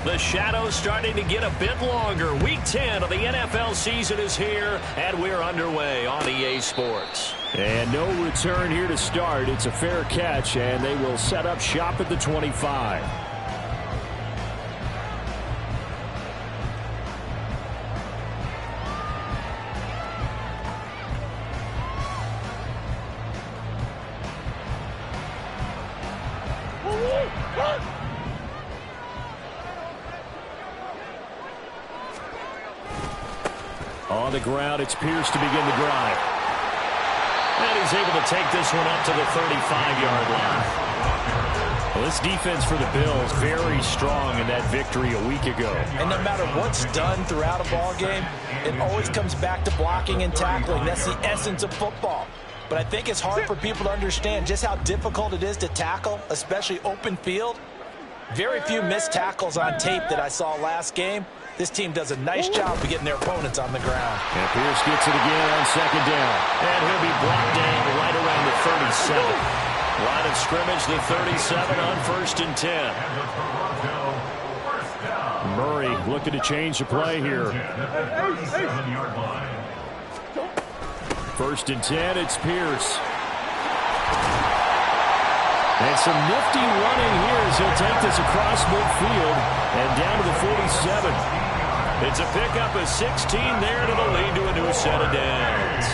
The shadow's starting to get a bit longer. Week 10 of the NFL season is here, and we're underway on EA Sports. And no return here to start. It's a fair catch, and they will set up shop at the 25. On the ground, it's Pierce to begin the drive. And he's able to take this one up to the 35-yard line. Well, this defense for the Bills, very strong in that victory a week ago. And no matter what's done throughout a ball game, it always comes back to blocking and tackling. That's the essence of football. But I think it's hard for people to understand just how difficult it is to tackle, especially open field. Very few missed tackles on tape that I saw last game. This team does a nice job of getting their opponents on the ground. And Pierce gets it again on second down. And he'll be brought down right around the 37. Line of scrimmage, the 37 on 1st and 10. Murray looking to change the play here. 1st and 10, it's Pierce. And some nifty running here as he'll take this across midfield and down to the 47. It's a pickup of 16 there to the lead to a new set of downs.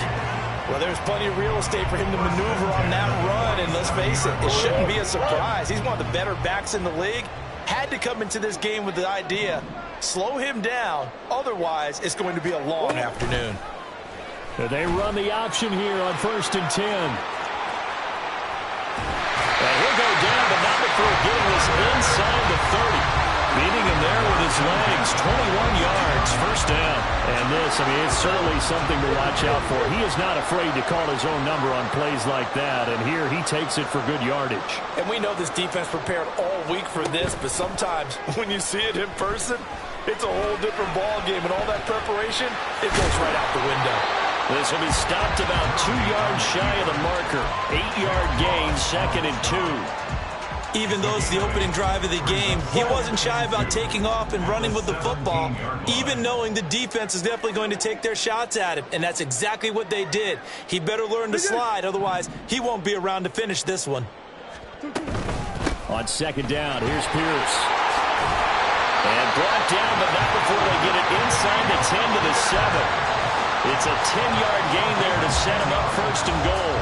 Well, there's plenty of real estate for him to maneuver on that run, and let's face it, it shouldn't be a surprise. He's one of the better backs in the league. Had to come into this game with the idea, slow him down, otherwise it's going to be a long afternoon. They run the option here on 1st and 10. And he'll go down, but not before getting this inside the 30. Beating him there with his legs, 21 yards, 1st down. And this, I mean, it's certainly something to watch out for. He is not afraid to call his own number on plays like that, and here he takes it for good yardage. And we know this defense prepared all week for this, but sometimes when you see it in person, it's a whole different ball game, and all that preparation, it goes right out the window. This will be stopped about 2 yards shy of the marker. 8-yard gain, 2nd and 2. Even though it's the opening drive of the game, he wasn't shy about taking off and running with the football, even knowing the defense is definitely going to take their shots at him, and that's exactly what they did. He better learn to slide, otherwise he won't be around to finish this one. On 2nd down, here's Pierce. And brought down, but not before they get it inside the 10 to the 7. It's a 10-yard gain there to set him up 1st and goal.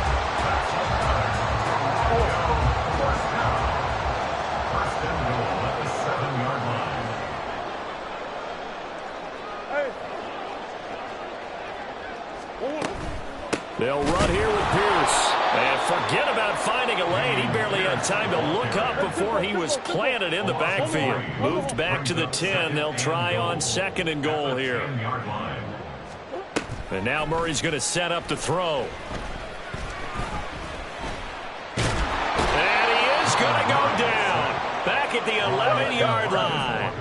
They'll run here with Pierce. And forget about finding a lane. He barely had time to look up before he was planted in the backfield. Moved back to the 10. They'll try on 2nd and goal here. And now Murray's going to set up the throw. And he is going to go down. Back at the 11-yard line.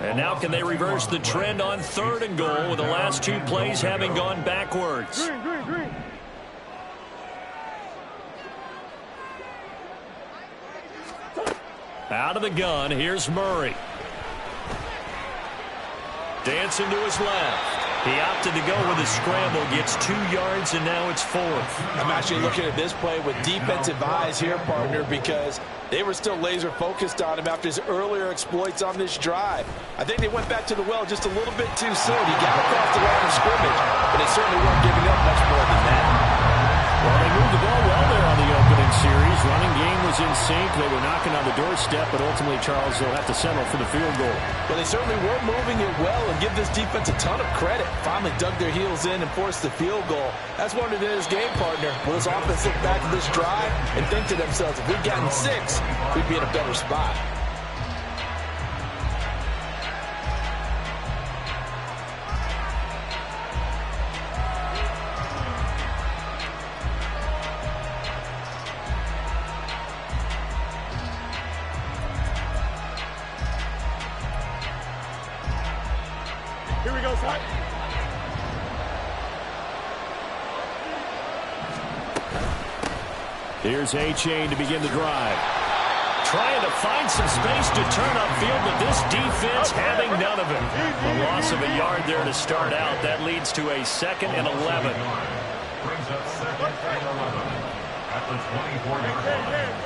And now can they reverse the trend on 3rd and goal with the last 2 plays having gone backwards? Out of the gun, here's Murray. Dancing to his left. He opted to go with a scramble, gets 2 yards, and now it's 4th. I'm actually looking at this play with defensive eyes here, partner, because they were still laser focused on him after his earlier exploits on this drive. I think they went back to the well just a little bit too soon. He got across the line of scrimmage, but they certainly weren't giving up much more than that. Well, they moved the ball well there on the opening series. Running game was in sync. They were knocking on the doorstep, but ultimately, Charles, they'll have to settle for the field goal. Well, they certainly were moving it well, and give this defense a ton of credit. Finally dug their heels in and forced the field goal. That's one of his game, partner. Will this offense look back at this drive and think to themselves, if we'd gotten 6, we'd be in a better spot. Here we go, Scott. Here's A-Chain to begin the drive. trying to find some space to turn upfield, but this defense having none of it. A loss of a yard there to start out. That leads to a 2nd and 11. Brings up 2nd and 11 at the 24-yard line.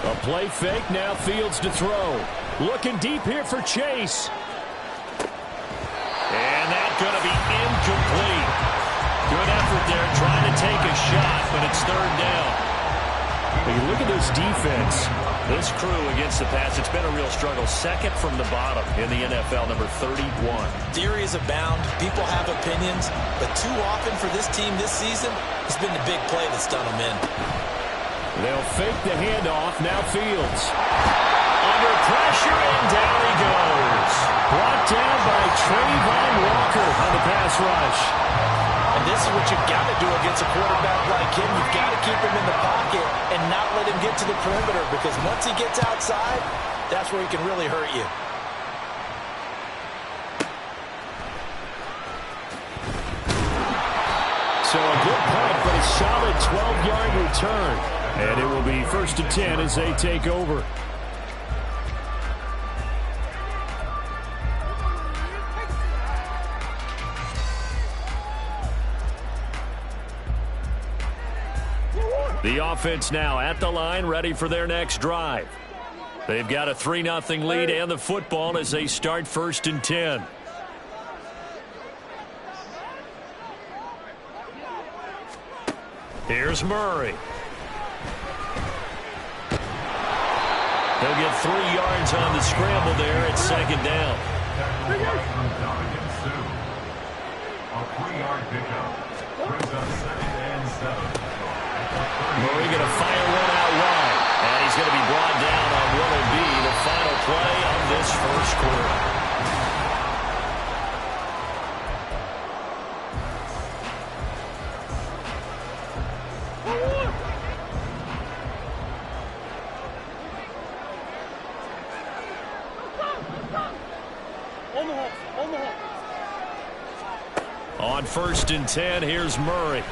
A play fake, now Fields to throw. Looking deep here for Chase. And that's going to be incomplete. Good effort there trying to take a shot, but it's 3rd down. When you look at this defense, this crew against the pass, it's been a real struggle. 2nd from the bottom in the NFL, number 31. Theories abound. People have opinions. But too often for this team this season, it's been the big play that's done them in. They'll fake the handoff. Now Fields. Under pressure, and down he goes. Brought down by Trayvon Walker on the pass rush. And this is what you've got to do against a quarterback like him. You've got to keep him in the pocket and not let him get to the perimeter, because once he gets outside, that's where he can really hurt you. So a good punt, but a solid 12-yard return. And it will be 1st and 10 as they take over. The offense now at the line, ready for their next drive. They've got a 3-0 lead and the football as they start 1st and 10. Here's Murray. He'll get 3 yards on the scramble there at 2nd down. A 3-yard pickup brings up 2nd and 7. Murray going to fire one out wide. And he's going to be brought down on what will be the final play of this 1st quarter. On 1st and 10, here's Murray.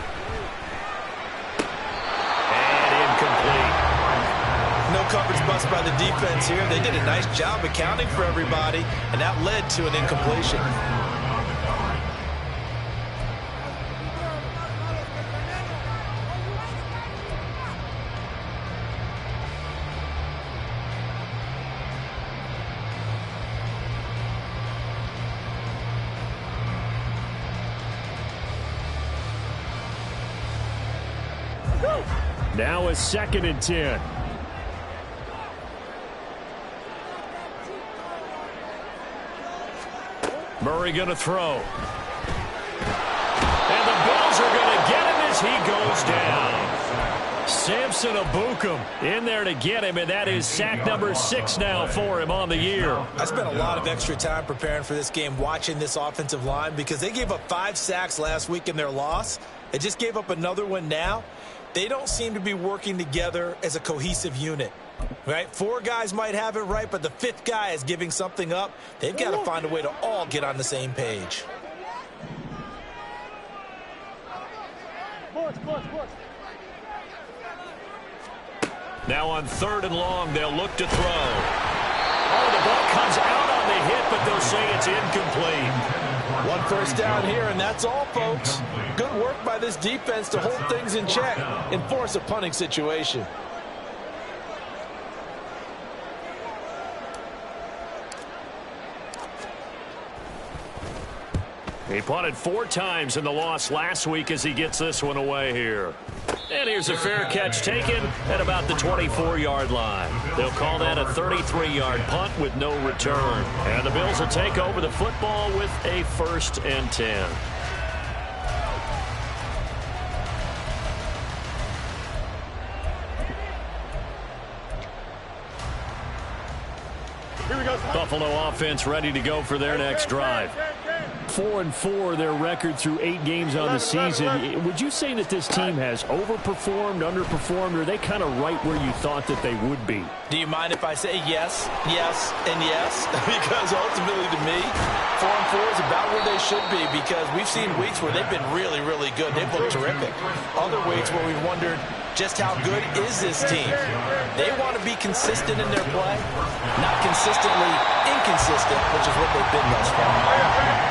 No coverage bust by the defense here. They did a nice job accounting for everybody, and that led to an incompletion. Now a 2nd and 10. Murray going to throw. And the Bills are going to get him as he goes down. Samson Ebukam in there to get him, and that is sack number 6 now for him on the year. I spent a lot of extra time preparing for this game, watching this offensive line, because they gave up 5 sacks last week in their loss. They just gave up another one now. They don't seem to be working together as a cohesive unit. Right? 4 guys might have it right, but the 5th guy is giving something up. They've got to find a way to all get on the same page. Now on 3rd and long, they'll look to throw. Oh, the ball comes out on the hit, but they'll say it's incomplete. 1 first down here, and that's all, folks. Good work by this defense to hold things in check and force a punting situation. He punted 4 times in the loss last week as he gets this one away here. And here's a fair catch taken at about the 24-yard line. They'll call that a 33-yard punt with no return. And the Bills will take over the football with a 1st and 10. Here we go. Buffalo offense ready to go for their next drive. 4-4, their record through 8 games on the season. Would you say that this team has overperformed, underperformed, or are they kind of right where you thought that they would be? Do you mind if I say yes, yes, and yes? Because ultimately to me, 4-4 is about where they should be, because we've seen weeks where they've been really, really good. They've looked terrific. Other weeks where we've wondered, just how good is this team. They want to be consistent in their play, not consistently inconsistent, which is what they've been thus far.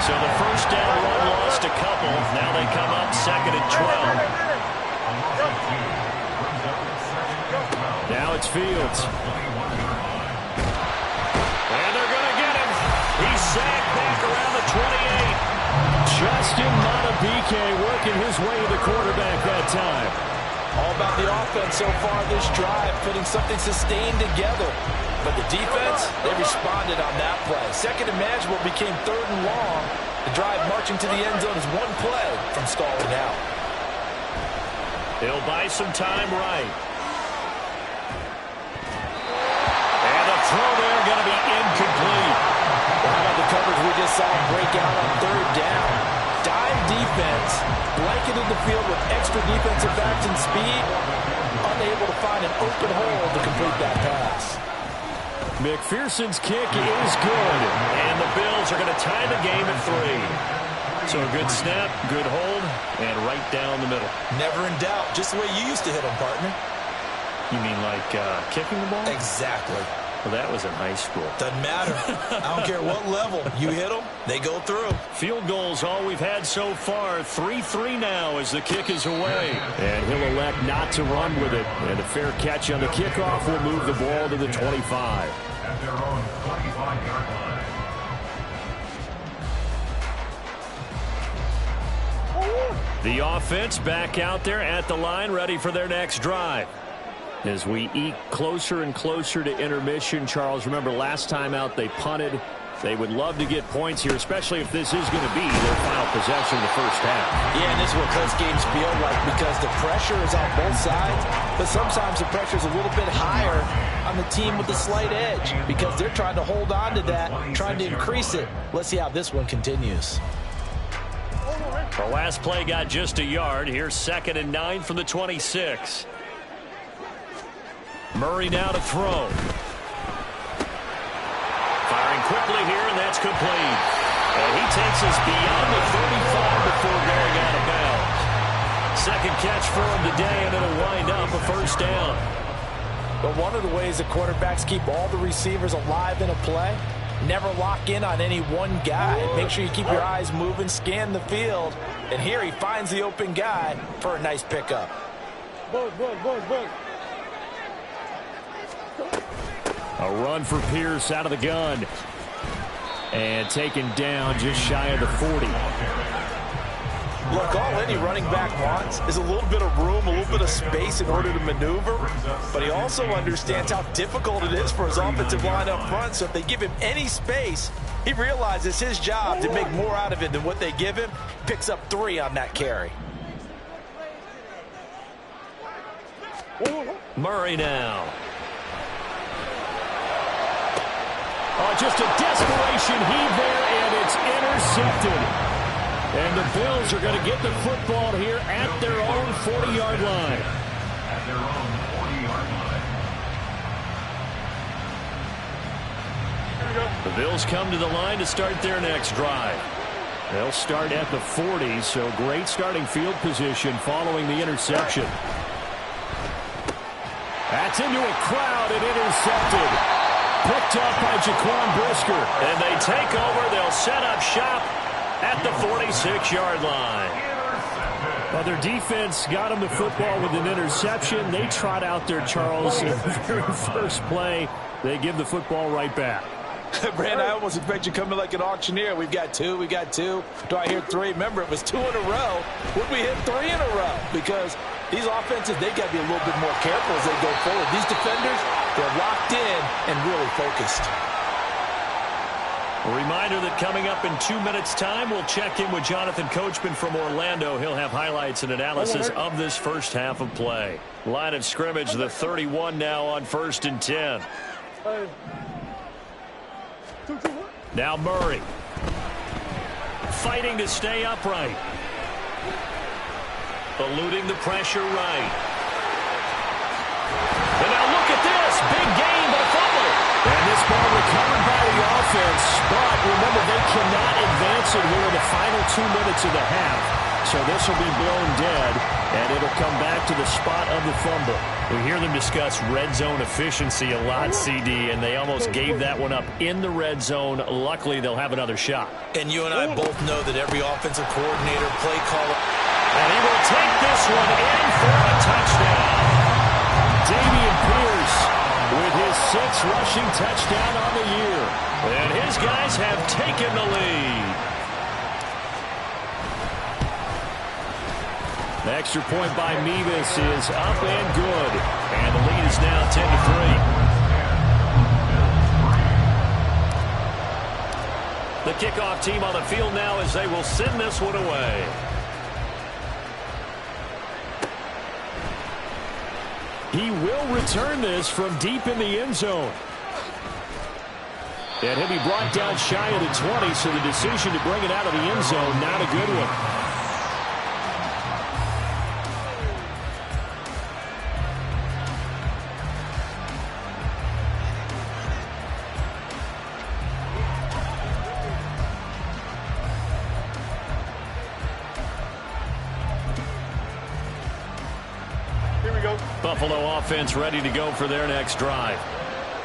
So the first down run lost a couple. Now they come up 2nd and 12. Now it's Fields. And they're going to get him. He's sacked back around the 28. Justin Madubuike working his way to the quarterback that time. All about the offense so far this drive, putting something sustained together. But the defense, they responded on that play. Second and manageable became 3rd and long. The drive marching to the end zone is one play from stalling out. He'll buy some time right. And the throw there going to be incomplete. How about the coverage we just saw break out on 3rd down? Dime defense, blanketed the field with extra defensive backs and speed, unable to find an open hole to complete that pass. McPherson's kick is good. And the Bills are going to tie the game at 3. So a good snap, good hold, and right down the middle. Never in doubt, just the way you used to hit them, partner. You mean like kicking the ball? Exactly. Well, that was in high school. Doesn't matter. I don't care what level. You hit them, they go through. Field goals all we've had so far. 3-3 now as the kick is away. And he'll elect not to run with it. And a fair catch on the kickoff will move the ball to the 25. At their own 25-yard line. The offense back out there at the line, ready for their next drive. As we eke closer and closer to intermission, Charles, remember last time out they punted. They would love to get points here, especially if this is going to be their final possession in the first half. Yeah, and this is what close games feel like because the pressure is on both sides, but sometimes the pressure is a little bit higher on the team with the slight edge because they're trying to hold on to that, trying to increase it. Let's see how this one continues. The last play got just a yard. Here's 2nd and 9 from the 26. Murray now to throw. Firing quickly here, and that's complete. And he takes us beyond the 35 before going out of bounds. Second catch for him today, and it'll wind up a first down. But one of the ways that quarterbacks keep all the receivers alive in a play, never lock in on any one guy. Make sure you keep your eyes moving, scan the field. And here he finds the open guy for a nice pickup. A run for Pierce out of the gun. And taken down just shy of the 40. Look, all any running back wants is a little bit of room, a little bit of space in order to maneuver. But he also understands how difficult it is for his offensive line up front. So if they give him any space, he realizes his job to make more out of it than what they give him. Picks up 3 on that carry. Murray now. Oh, just a desperation heave there, and it's intercepted. And the Bills are going to get the football here at their own 40-yard line. At their own 40-yard line. The Bills come to the line to start their next drive. They'll start at the 40, so great starting field position following the interception. That's into a crowd and intercepted. Picked up by Jaquan Brisker. And they take over. They'll set up shop at the 46-yard line. Well, their defense got them the football with an interception. They trot out there, Charles, in the very first play. They give the football right back. Brand, I almost expect you come in like an auctioneer. We've got 2, we got 2. Do I hear 3? Remember, it was 2 in a row. Would we hit 3 in a row? Because these offenses, they got to be a little bit more careful as they go forward. These defenders, they're locked in and really focused. A reminder that coming up in 2 minutes' time, we'll check in with Jonathan Coachman from Orlando. He'll have highlights and analysis of this first half of play. Line of scrimmage, the 31 now on 1st and 10. Now Murray. Fighting to stay upright. Eluding the pressure right. And now look at this. Big gain, but a fumble. And this ball recovered by the offense. But remember, they cannot advance it here in the final 2 minutes of the half. So this will be blown dead, and it'll come back to the spot of the fumble. We hear them discuss red zone efficiency a lot, CD, and they almost gave that one up in the red zone. Luckily, they'll have another shot. And you and I both know that every offensive coordinator, play caller, and he will take this one in for a touchdown. Dameon Pierce with his 6th rushing touchdown on the year. And his guys have taken the lead. The extra point by Mevis is up and good. And the lead is now 10-3. The kickoff team on the field now as they will send this one away. He will return this from deep in the end zone. And he'll be brought down shy of the 20, so the decision to bring it out of the end zone, not a good one. Buffalo offense ready to go for their next drive.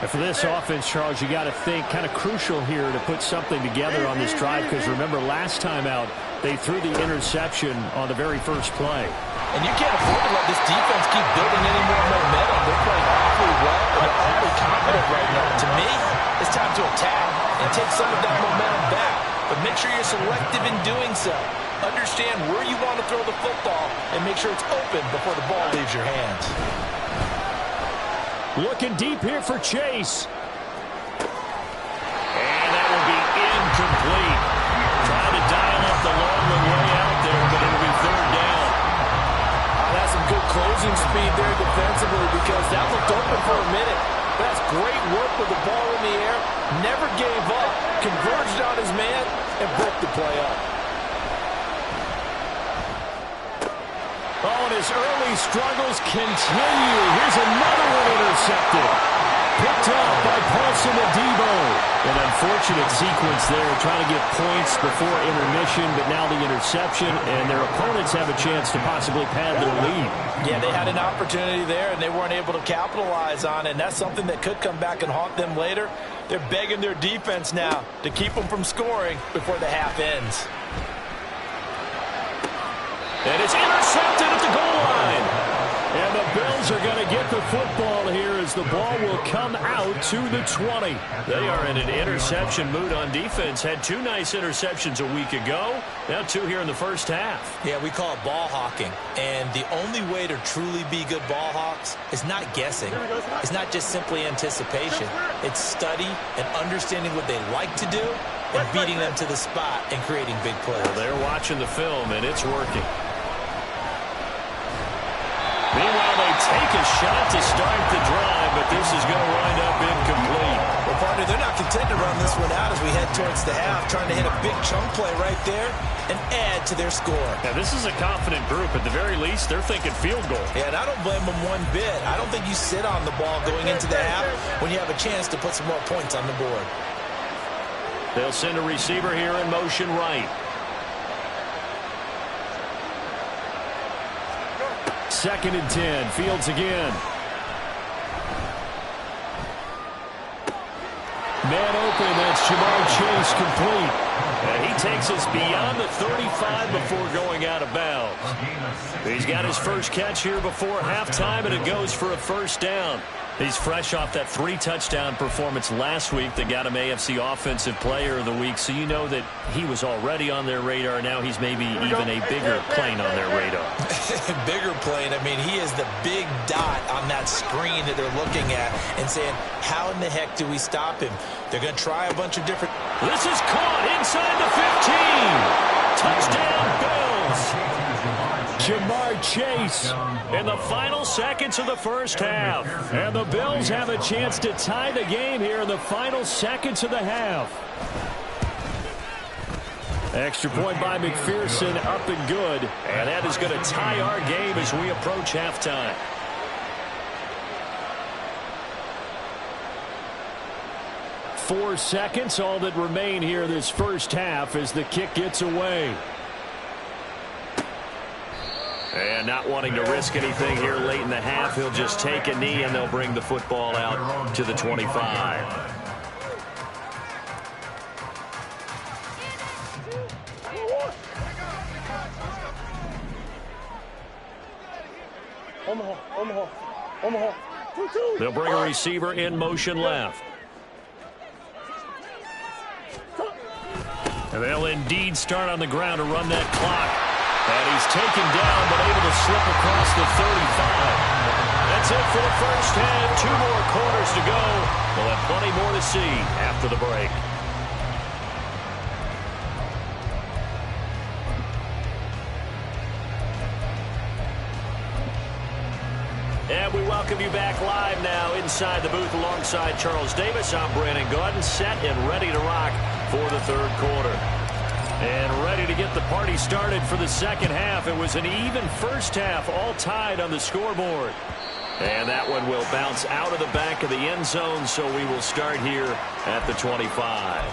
And for this offense, Charles, you got to think kind of crucial here to put something together on this drive, because remember last time out they threw the interception on the very first play. And you can't afford to let this defense keep building any more momentum. They're playing awfully well, and they're awfully confident right now. To me, it's time to attack and take some of that momentum back. But make sure you're selective in doing so. Understand where you want to throw the football and make sure it's open before the ball leaves your hands. Looking deep here for Chase. And that will be incomplete. Trying to dial up the long way out there, but it'll be 3rd down. That's some good closing speed there defensively, because that looked open for a minute. That's great work with the ball in the air. Never gave up. Converged on his man and broke the play up. Oh, and his early struggles continue. Here's another one intercepted. Picked up by Paulson Adebo. An unfortunate sequence there, trying to get points before intermission, but now the interception, and their opponents have a chance to possibly pad their lead. Yeah, they had an opportunity there, and they weren't able to capitalize on it, and that's something that could come back and haunt them later. They're begging their defense now to keep them from scoring before the half ends. And it's intercepted at the goal line. And the Bills are going to get the football here as the ball will come out to the 20. They are in an interception mood on defense. Had 2 nice interceptions a week ago. Now 2 here in the first half. Yeah, we call it ball hawking. And the only way to truly be good ball hawks is not guessing. It's not just simply anticipation. It's study and understanding what they like to do and beating them to the spot and creating big plays. Well, they're watching the film, and it's working. Meanwhile, they take a shot to start the drive, but this is going to wind up incomplete. Well, partner, they're not content to run this one out as we head towards the half, trying to hit a big chunk play right there and add to their score. Now, this is a confident group. At the very least, they're thinking field goal. Yeah, and I don't blame them one bit. I don't think you sit on the ball going into the half when you have a chance to put some more points on the board. They'll send a receiver here in motion right. 2nd and 10. Fields again. Man open. That's Jamar Chase complete. And he takes us beyond the 35 before going out of bounds. He's got his first catch here before halftime, and it goes for a 1st down. He's fresh off that 3-touchdown performance last week that got him AFC Offensive Player of the Week, so you know that he was already on their radar. Now he's maybe even a bigger plane on their radar. Bigger plane. I mean, he is the big dot on that screen that they're looking at and saying, how in the heck do we stop him? They're going to try a bunch of different... This is caught inside the 15. Touchdown, Bills. Jamar Chase in the final seconds of the first half. And the Bills have a chance to tie the game here in the final seconds of the half. Extra point by McPherson, up and good. And that is going to tie our game as we approach halftime. Four seconds, all that remain here this first half as the kick gets away. And not wanting to risk anything here late in the half, he'll just take a knee and they'll bring the football out to the 25. They'll bring a receiver in motion left. And they'll indeed start on the ground to run that clock. And he's taken down but able to slip across the 35. That's it for the first half. 2 more quarters to go. We'll have plenty more to see after the break. And we welcome you back live now inside the booth alongside Charles Davis. I'm Brandon Gordon, set and ready to rock for the third quarter. And ready to get the party started for the second half. It was an even first half, all tied on the scoreboard. And that one will bounce out of the back of the end zone, so we will start here at the 25.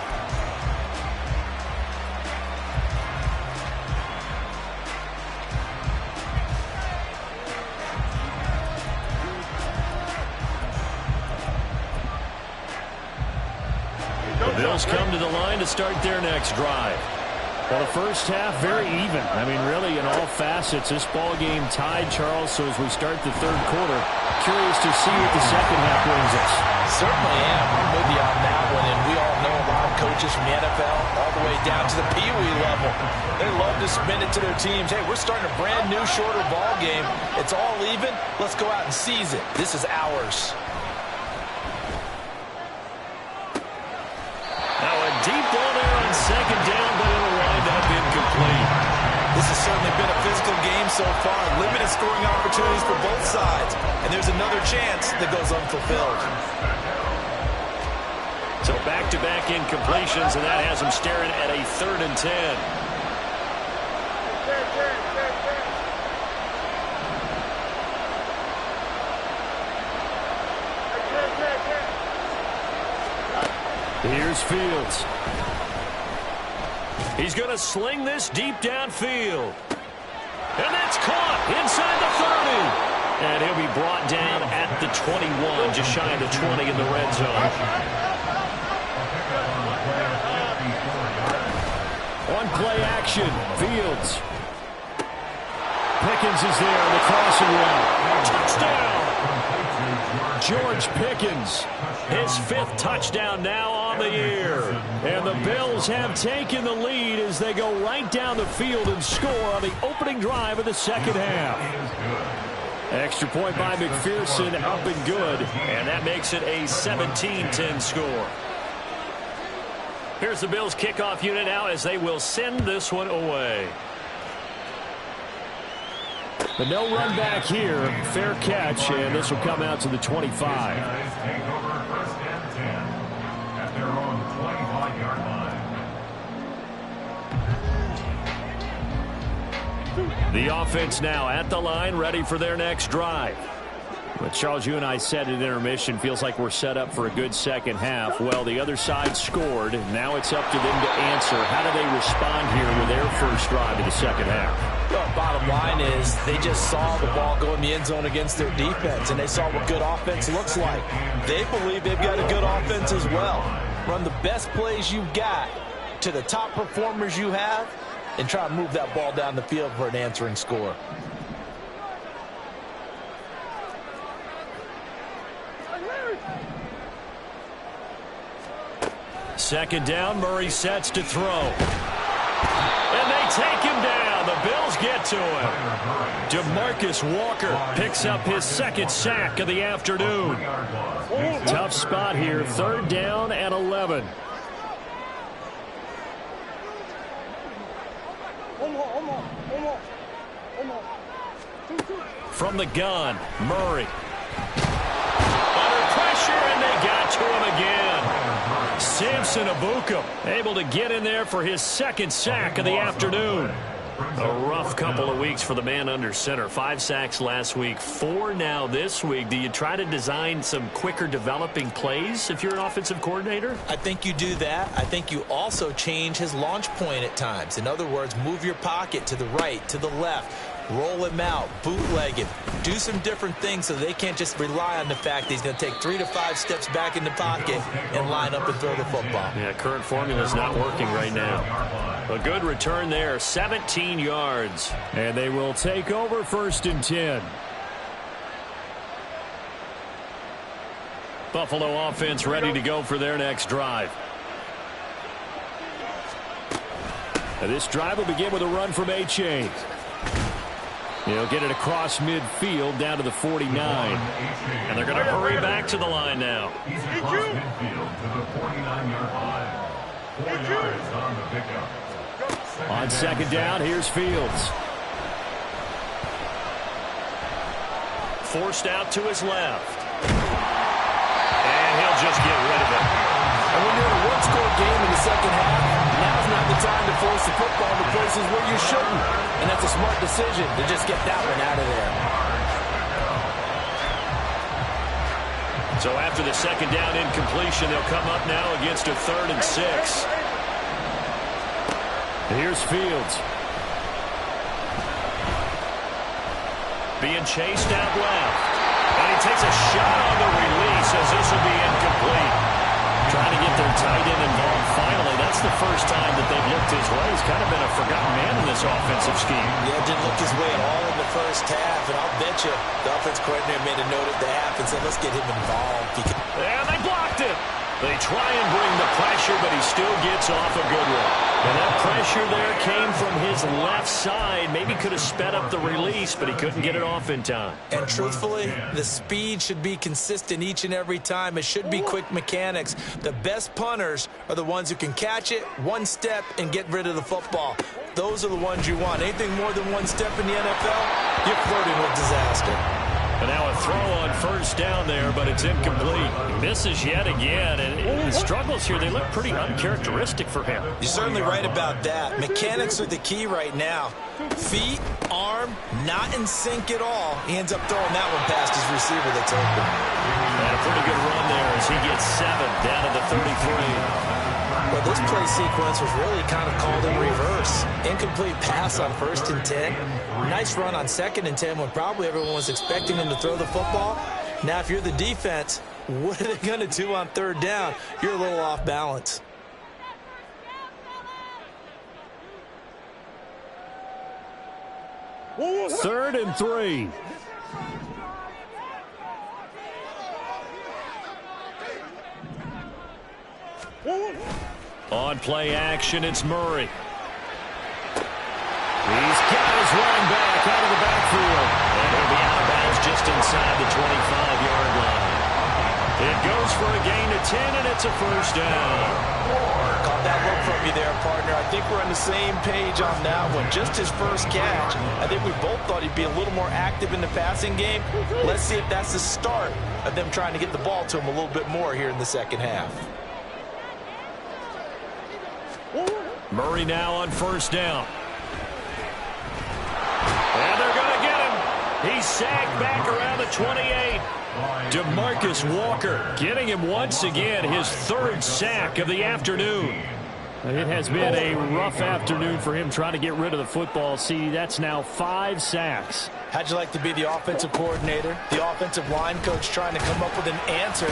The Bills come to the line to start their next drive. Well, the first half, very even. I mean, really, in all facets, this ball game tied, Charles. So as we start the third quarter, curious to see what the second half brings us. Certainly am. I'm with you on that one. And we all know a lot of coaches from the NFL all the way down to the Pee Wee level. They love to spin it to their teams. Hey, we're starting a brand new, shorter ball game. It's all even. Let's go out and seize it. This is ours. Now a deep ball there on second down, but it'll wind up incomplete. This has certainly been a physical game so far. Limited scoring opportunities for both sides. And there's another chance that goes unfulfilled. So back-to-back incompletions, and that has them staring at a 3rd and 10. Here's Fields. He's going to sling this deep downfield. And that's caught inside the 30. And he'll be brought down at the 21, just shy of the 20 in the red zone. On play action, Fields. Pickens is there on the crossing route. Touchdown! George Pickens. His 5th touchdown now on the year. And the Bills have taken the lead as they go right down the field and score on the opening drive of the second half. Extra point by McPherson, up and good. And that makes it a 17-10 score. Here's the Bills kickoff unit now as they will send this one away. But no run back here. Fair catch, and this will come out to the 25. Take over 1st and 10 at their own 25-yard line. The offense now at the line, ready for their next drive. But Charles, you and I said at intermission, feels like we're set up for a good second half. Well, the other side scored. Now it's up to them to answer. How do they respond here with their first drive of the second half? Well, bottom line is they just saw the ball go in the end zone against their defense, and they saw what good offense looks like. They believe they've got a good offense as well. Run the best plays you've got to the top performers you have, and try to move that ball down the field for an answering score. Second down, Murray sets to throw. And they take him down. The Bills get to him. DeMarcus Walker picks up his 2nd sack of the afternoon. Tough spot here. 3rd down and 11. From the gun, Murray. Under pressure, and they got to him again. Samson Abuka able to get in there for his 2nd sack of the afternoon. A rough couple of weeks for the man under center. 5 sacks last week, 4 now this week. Do you try to design some quicker developing plays if you're an offensive coordinator? I think you do that. I think you also change his launch point at times. In other words, move your pocket to the right, to the left. roll him out, bootleg him, do some different things so they can't just rely on the fact that he's going to take 3 to 5 steps back in the pocket and line up and throw the football. Yeah, current formula is not working right now. A good return there, 17 yards. And they will take over 1st and 10. Buffalo offense ready to go for their next drive. Now this drive will begin with a run from H.A. He'll get it across midfield down to the 49. And they're going to hurry back to the line now. He's across midfield to the 49-yard line. 4 yards on the pickup. On 2nd down, here's Fields. Forced out to his left. And he'll just get rid of it. And when you're in a one-score game in the second half, now's not the time to force the football to places where you shouldn't. And that's a smart decision to just get that one out of there. So after the 2nd down incompletion, they'll come up now against a 3rd and 6. Here's Fields. Being chased out left. And he takes a shot on the release as this will be incomplete. Trying to get their tight end involved finally. That's the first time that they've looked his way. He's kind of been a forgotten man in this offensive scheme. Yeah, didn't look his way at all in the first half. And I'll bet you the offense coordinator made a note of the half and said, let's get him involved. And they blocked it. They try and bring the pressure, but he still gets off a good one. And that pressure there came from his left side. Maybe could have sped up the release, but he couldn't get it off in time. And truthfully, the speed should be consistent each and every time. It should be quick mechanics. The best punters are the ones who can catch it, one step, and get rid of the football. Those are the ones you want. Anything more than one step in the NFL, you're flirting with disaster. And now a throw on 1st down there, but it's incomplete. He misses yet again, and the struggles here, they look pretty uncharacteristic for him. You're certainly right about that. Mechanics are the key right now. Feet, arm, not in sync at all. He ends up throwing that one past his receiver that's open. And a pretty good run there as he gets 7 down to the 33. Well, this play sequence was really kind of called in reverse. Incomplete pass on 1st and 10. Nice run on 2nd and 10 when probably everyone was expecting him to throw the football. Now, if you're the defense, what are they going to do on 3rd down? You're a little off balance. Third and 3. On play action, it's Murray. He's got his running back out of the backfield. And he'll be out of bounds just inside the 25-yard line. It goes for a gain of 10, and it's a 1st down. Caught that look from you there, partner. I think we're on the same page on that one. Just his first catch. I think we both thought he'd be a little more active in the passing game. Let's see if that's the start of them trying to get the ball to him a little bit more here in the second half. Murray now on 1st down. And they're going to get him. He's sagged back around the 28. DeMarcus Walker getting him once again, his 3rd sack of the afternoon. It has been a rough afternoon for him trying to get rid of the football. See, that's now 5 sacks. How'd you like to be the offensive coordinator, the offensive line coach trying to come up with an answer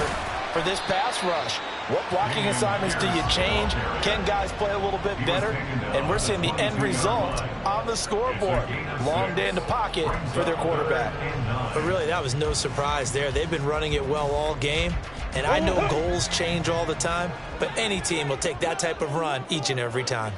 for this pass rush? What blocking assignments do you change? Can guys play a little bit better? And we're seeing the end result on the scoreboard. Long day in the pocket for their quarterback. But really, that was no surprise there. They've been running it well all game. And I know goals change all the time, but any team will take that type of run each and every time.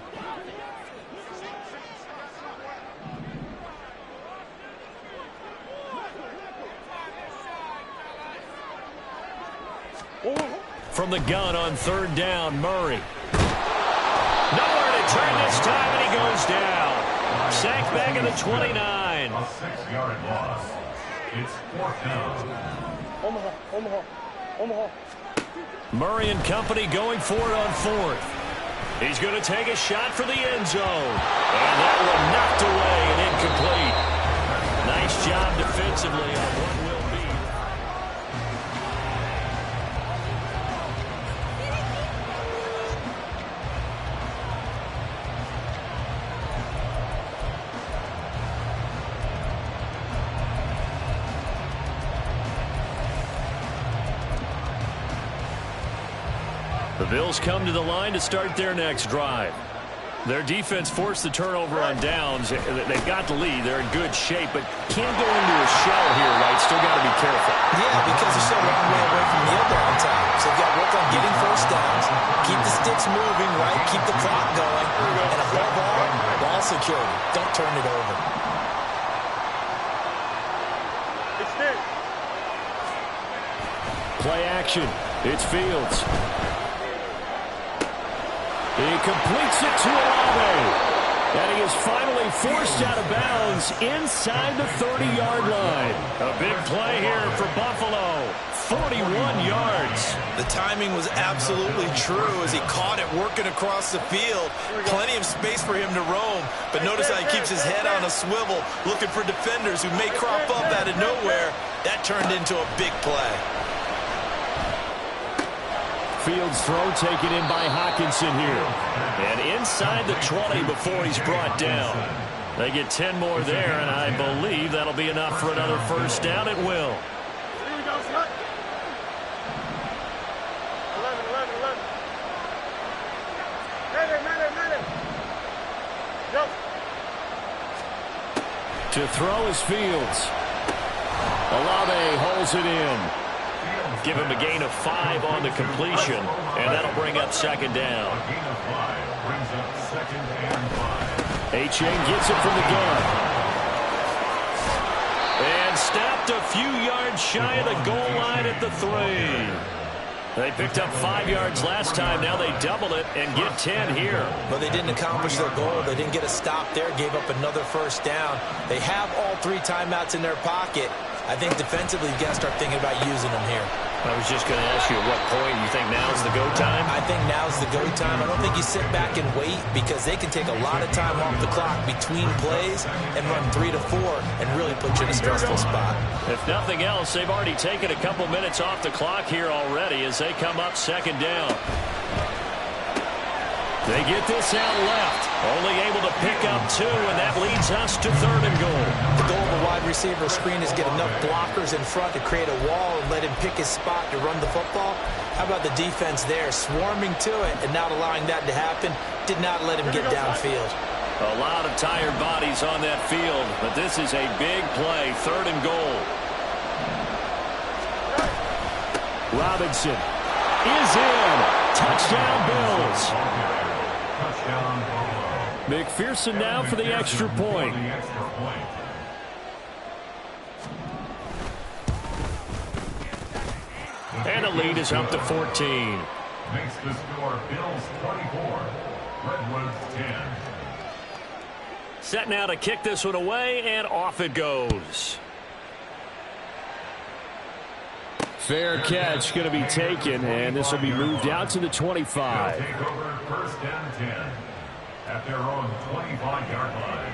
From the gun on 3rd down, Murray. Nowhere to turn this time, and he goes down. Sacked back at the 29. A 6-yard loss. It's 4th down. Omaha. Murray and company going for it on 4th. He's going to take a shot for the end zone. And that one knocked away and incomplete. Nice job defensively on what will be. The Bills come to the line to start their next drive. Their defense forced the turnover on downs. They've got the lead. They're in good shape, but can't go into a shell here, right? Still got to be careful. Yeah, because they're so long way away from kneel down time. So they've got to work on getting first downs, keep the sticks moving, right? Keep the clock going. And above all, ball security. Don't turn it over. Play action. It's Fields. He completes it to Olave. And he is finally forced out of bounds inside the 30-yard line. A big play here for Buffalo. 41 yards. The timing was absolutely true as he caught it working across the field. Plenty of space for him to roam. But notice how he keeps his head on a swivel, looking for defenders who may crop up out of nowhere. That turned into a big play. Fields throw taken in by Hockenson here. And inside the 20 before he's brought down. They get 10 more there, and I believe that'll be enough for another first down. It will. Here we go, son. 11. Man. Go. To throw is Fields. Olave holds it in. Give him a gain of 5 on the completion, and that'll bring up second down. A gain of 5 brings up second and 5. Achane gets it from the gun. And snapped a few yards shy of the goal line at the 3. They picked up 5 yards last time. Now they double it and get 10 here. But they didn't accomplish their goal. They didn't get a stop there, gave up another first down. They have all 3 timeouts in their pocket. I think defensively you've got to start thinking about using them here. I was just going to ask you at what point you think now's the go time? I think now's the go time. I don't think you sit back and wait because they can take a lot of time off the clock between plays and run 3 to 4 and really put you in a stressful spot. If nothing else, they've already taken a couple minutes off the clock here already as they come up second down. They get this out left. Only able to pick up 2, and that leads us to third and goal. The goal of a wide receiver screen is get enough blockers in front to create a wall and let him pick his spot to run the football. How about the defense there, swarming to it and not allowing that to happen? Did not let him get downfield. A lot of tired bodies on that field, but this is a big play, third and goal. Robinson is in. Touchdown, Bills. McPherson now for the extra point. And the lead is up to 14. Makes the score Bills 24, Redwoods 10. Set now to kick this one away, and off it goes. Fair catch going to be taken, and this will be moved out to the 25. They'll take over first and 10 at their own 25-yard line.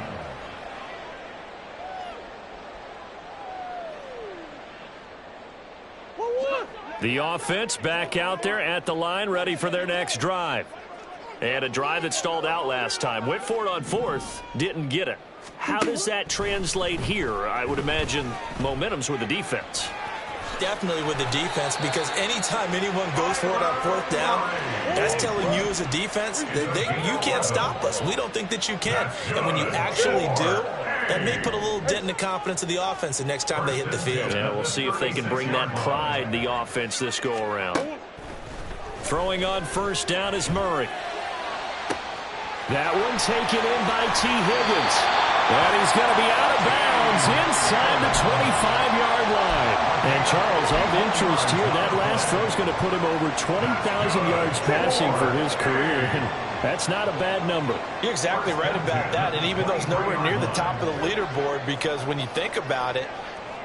The offense back out there at the line, ready for their next drive. And a drive that stalled out last time. Went for it on 4th, didn't get it. How does that translate here? I would imagine momentum's with the defense. Definitely with the defense, because anytime anyone goes for it on 4th down, that's telling you as a defense that you can't stop us. We don't think that you can. And when you actually do, that may put a little dent in the confidence of the offense the next time they hit the field. Yeah, we'll see if they can bring that pride, the offense, this go-around. Throwing on first down is Murray. That one taken in by T. Higgins. And he's going to be out of bounds inside the 25-yard line. And Charles, of interest here, that last throw is going to put him over 20,000 yards passing for his career. And that's not a bad number. You're exactly right about that. And even though it's nowhere near the top of the leaderboard, because when you think about it,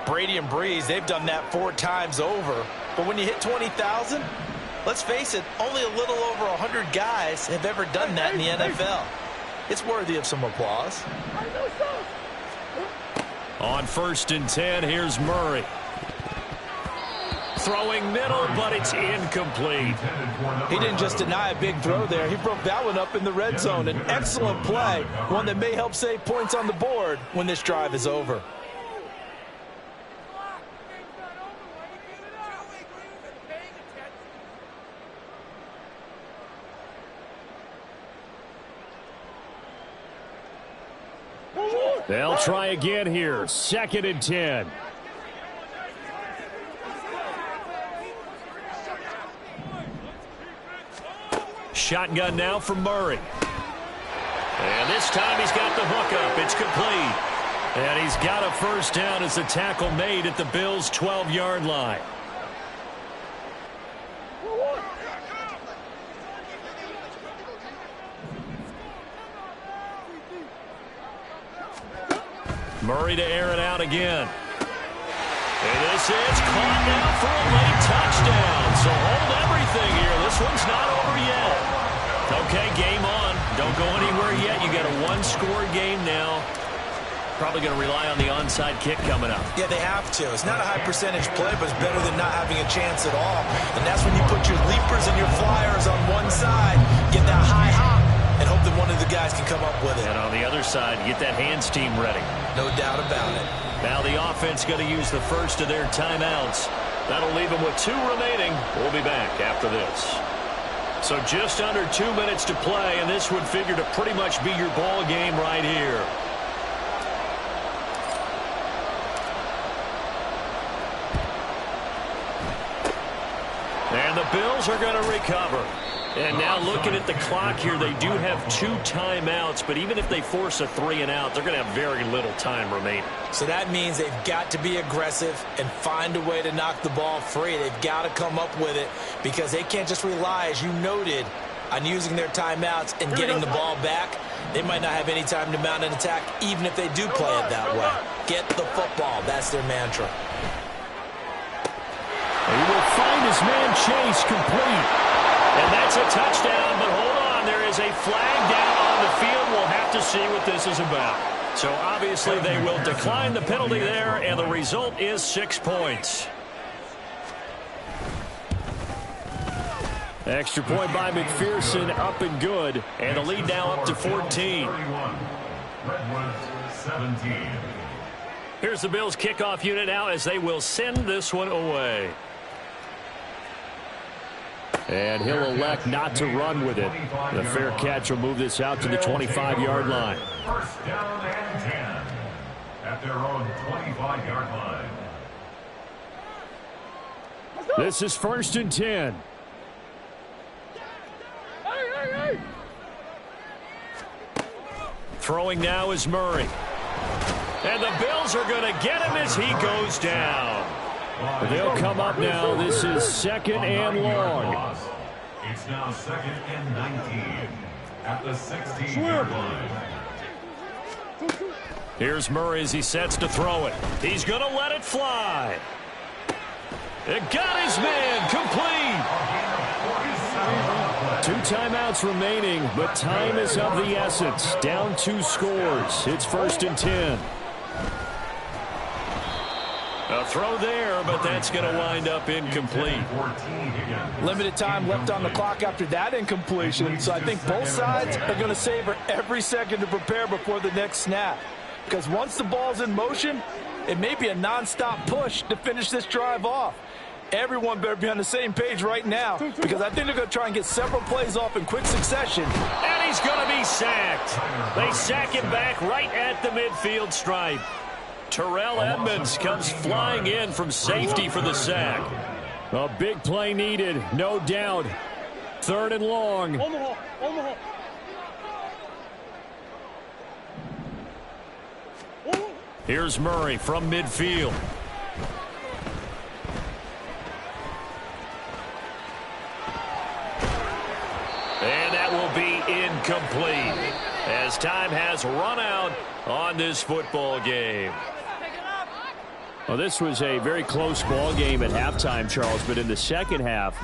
Brady and Breeze, they've done that 4 times over. But when you hit 20,000, let's face it, only a little over 100 guys have ever done that in the NFL. It's worthy of some applause. On first and 10, here's Murray. Throwing middle, but it's incomplete. He didn't just deny a big throw there. He broke that one up in the red zone. An excellent play, one that may help save points on the board when this drive is over. They'll try again here. 2nd and 10. Shotgun now from Murray. And this time he's got the hook up. It's complete. And he's got a first down as the tackle made at the Bills' 12-yard line. Murray to air it out again. And this is caught now for a late touchdown. So hold everything here. This one's not over yet. Okay, game on. Don't go anywhere yet. You got a one-score game now. Probably going to rely on the onside kick coming up. Yeah, they have to. It's not a high-percentage play, but it's better than not having a chance at all. And that's when you put your leapers and your flyers on one side, get that high hop, and hope that one of the guys can come up with it. And on the other side, get that hands team ready. No doubt about it. Now the offense going to use the first of their timeouts. That'll leave them with 2 remaining. We'll be back after this. So just under 2 minutes to play, and this would figure to pretty much be your ball game right here. And the Bills are going to recover. And now looking at the clock here, they do have 2 timeouts, but even if they force a 3-and-out, they're going to have very little time remaining. So that means they've got to be aggressive and find a way to knock the ball free. They've got to come up with it because they can't just rely, as you noted, on using their timeouts and getting the ball back. They might not have any time to mount an attack, even if they do play it that way. Get the football. That's their mantra. He will find his man Chase complete. And that's a touchdown, but hold on. There is a flag down on the field. We'll have to see what this is about. So obviously they will decline the penalty there, and the result is 6 points. Extra point by McPherson, up and good. And the lead now up to 14. Redwoods 17. Here's the Bills kickoff unit now as they will send this one away. And he'll elect not to run with it. The fair catch will move this out to the 25-yard line. First down and 10 at their own 25-yard line. This is 1st and 10. Throwing now is Murray. And the Bills are going to get him as he goes down. They'll come up now. This is 2nd and long. It's now 2nd and 19 at the 16-yard line. Here's Murray as he sets to throw it. He's going to let it fly. It got his man complete. 2 timeouts remaining, but time is of the essence. Down 2 scores. It's 1st and 10. A throw there, but that's going to wind up incomplete. Limited time left on the clock after that incompletion, so I think both sides are going to savor every second to prepare before the next snap. Because once the ball's in motion, it may be a nonstop push to finish this drive off. Everyone better be on the same page right now, because I think they're going to try and get several plays off in quick succession. And he's going to be sacked. They sack him back right at the midfield stripe. Terrell Edmonds comes flying in from safety for the sack. A big play needed, no doubt. 3rd and long. Here's Murray from midfield. And that will be incomplete as time has run out on this football game. Well, this was a very close ball game at halftime, Charles, but in the second half,